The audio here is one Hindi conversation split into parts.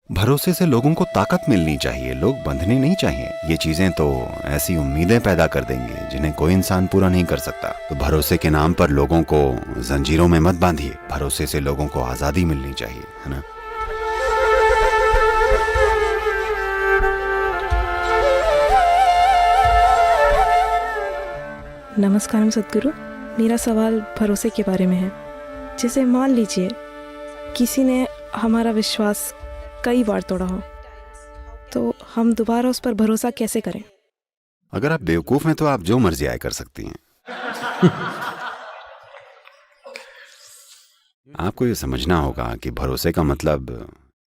भरोसे से लोगों को ताकत मिलनी चाहिए, लोग बंधने नहीं चाहिए। ये चीजें तो ऐसी उम्मीदें पैदा कर देंगे जिन्हें कोई इंसान पूरा नहीं कर सकता। तो भरोसे के नाम पर लोगों को जंजीरों में मत बांधिए। भरोसे से लोगों को आजादी मिलनी चाहिए, है ना। नमस्कारम सद्गुरु। मेरा सवाल भरोसे के बारे में है। जैसे मान लीजिए किसी ने हमारा विश्वास कई बार तोड़ा हो, तो हम दोबारा उस पर भरोसा कैसे करें? अगर आप बेवकूफ हैं तो आप जो मर्जी आए कर सकती हैं। आपको ये समझना होगा कि भरोसे का मतलब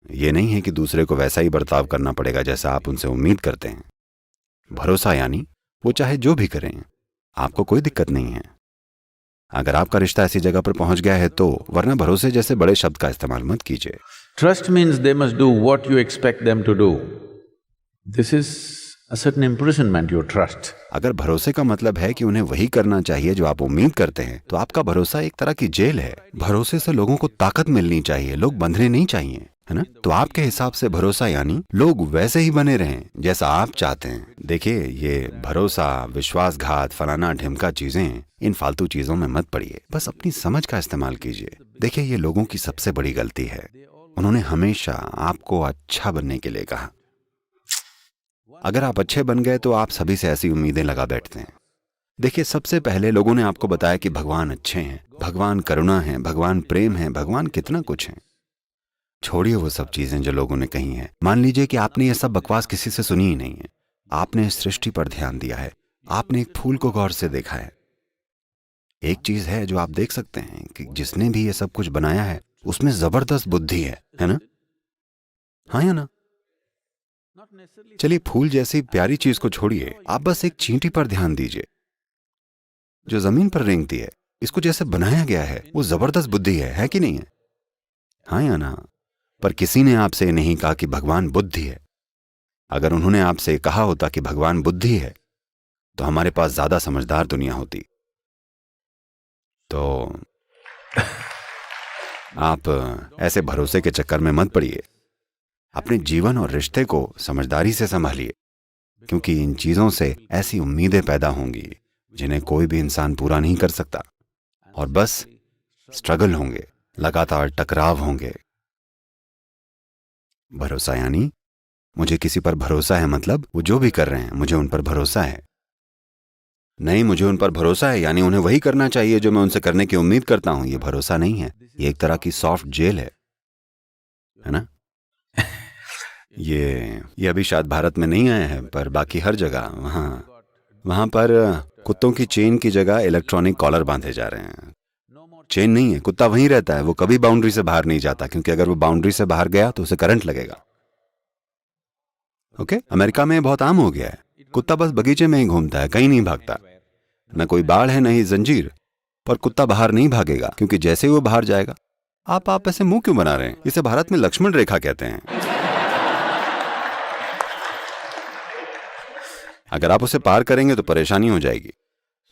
ये नहीं है कि दूसरे को वैसा ही बर्ताव करना पड़ेगा जैसा आप उनसे उम्मीद करते हैं। भरोसा यानी वो चाहे जो भी करें, आपको कोई दिक्कत नहीं है। अगर आपका रिश्ता ऐसी जगह पर पहुंच गया है तो, वरना भरोसे जैसे बड़े शब्द का इस्तेमाल मत कीजिए। Trust means they must do what you expect them to do. This is a certain imprisonment, your trust. अगर भरोसे का मतलब है कि उन्हें वही करना चाहिए जो आप उम्मीद करते हैं, तो आपका भरोसा एक तरह की जेल है। भरोसे से लोगों को ताकत मिलनी चाहिए, लोग बंधने नहीं चाहिए, है ना। तो आपके हिसाब से भरोसा यानी लोग वैसे ही बने रहें जैसा आप चाहते हैं। देखिए, ये भरोसा, विश्वासघात, फलाना ढिमका चीजें, इन फालतू चीजों में मत पड़िए। बस अपनी समझ का इस्तेमाल कीजिए। देखिए, ये लोगों की सबसे बड़ी गलती है। उन्होंने हमेशा आपको अच्छा बनने के लिए कहा। अगर आप अच्छे बन गए तो आप सभी से ऐसी उम्मीदें लगा बैठते हैं। देखिए, सबसे पहले लोगों ने आपको बताया कि भगवान अच्छे हैं, भगवान करुणा है, भगवान प्रेम है, भगवान कितना कुछ है। छोड़िए वो सब चीजें जो लोगों ने कही हैं। मान लीजिए कि आपने ये सब बकवास किसी से सुनी ही नहीं है। आपने इस सृष्टि पर ध्यान दिया है, आपने एक फूल को गौर से देखा है। एक चीज है जो आप देख सकते हैं कि जिसने भी ये सब कुछ बनाया है उसमें जबरदस्त बुद्धि है ना। हाँ या ना। चलिए, फूल जैसी प्यारी चीज को छोड़िए, आप बस एक चींटी पर ध्यान दीजिए जो जमीन पर रेंगती है। इसको जैसे बनाया गया है वो जबरदस्त बुद्धि है कि नहीं है? हाँ या ना। पर किसी ने आपसे नहीं कहा कि भगवान बुद्धि है। अगर उन्होंने आपसे कहा होता कि भगवान बुद्धि है तो हमारे पास ज्यादा समझदार दुनिया होती। तो आप ऐसे भरोसे के चक्कर में मत पड़िए। अपने जीवन और रिश्ते को समझदारी से संभालिए, क्योंकि इन चीजों से ऐसी उम्मीदें पैदा होंगी जिन्हें कोई भी इंसान पूरा नहीं कर सकता। और बस स्ट्रगल होंगे, लगातार टकराव होंगे। भरोसा यानी मुझे किसी पर भरोसा है, मतलब वो जो भी कर रहे हैं मुझे उन पर भरोसा है। नहीं, मुझे उन पर भरोसा है यानी उन्हें वही करना चाहिए जो मैं उनसे करने की उम्मीद करता हूं। ये भरोसा नहीं है, ये एक तरह की सॉफ्ट जेल है ना। ये अभी शायद भारत में नहीं आया है, पर बाकी हर जगह वहां पर कुत्तों की चेन की जगह इलेक्ट्रॉनिक कॉलर बांधे जा रहे हैं। चेन नहीं है, कुत्ता वहीं रहता है, वो कभी बाउंड्री से बाहर नहीं जाता, क्योंकि अगर वो बाउंड्री से बाहर गया तो उसे करंट लगेगा। ओके, अमेरिका में बहुत आम हो गया है। कुत्ता बस बगीचे में ही घूमता है, कहीं नहीं भागता। न कोई बाड़ है, न ही जंजीर, पर कुत्ता बाहर नहीं भागेगा, क्योंकि जैसे ही वो बाहर जाएगा। आप ऐसे मुंह क्यों बना रहे हैं? इसे भारत में लक्ष्मण रेखा कहते हैं। अगर आप उसे पार करेंगे तो परेशानी हो जाएगी।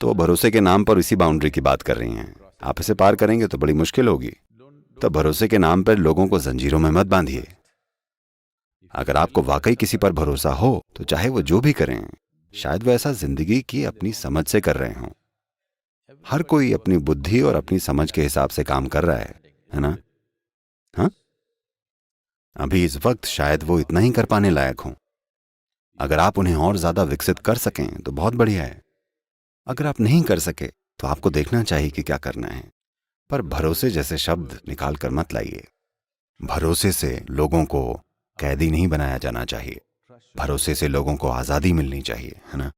तो वो भरोसे के नाम पर इसी बाउंड्री की बात कर रही हैं। आप इसे पार करेंगे तो बड़ी मुश्किल होगी। तो भरोसे के नाम पर लोगों को जंजीरों में मत बांधिए। अगर आपको वाकई किसी पर भरोसा हो तो चाहे वो जो भी करें, शायद वो ऐसा जिंदगी की अपनी समझ से कर रहे हों। हर कोई अपनी बुद्धि और अपनी समझ के हिसाब से काम कर रहा है ना। हाँ, अभी इस वक्त शायद वो इतना ही कर पाने लायक हों। अगर आप उन्हें और ज्यादा विकसित कर सकें तो बहुत बढ़िया है। अगर आप नहीं कर सके तो आपको देखना चाहिए कि क्या करना है। पर भरोसे जैसे शब्द निकाल कर मत लाइए। भरोसे से लोगों को कैदी नहीं बनाया जाना चाहिए। भरोसे से लोगों को आजादी मिलनी चाहिए, है ना।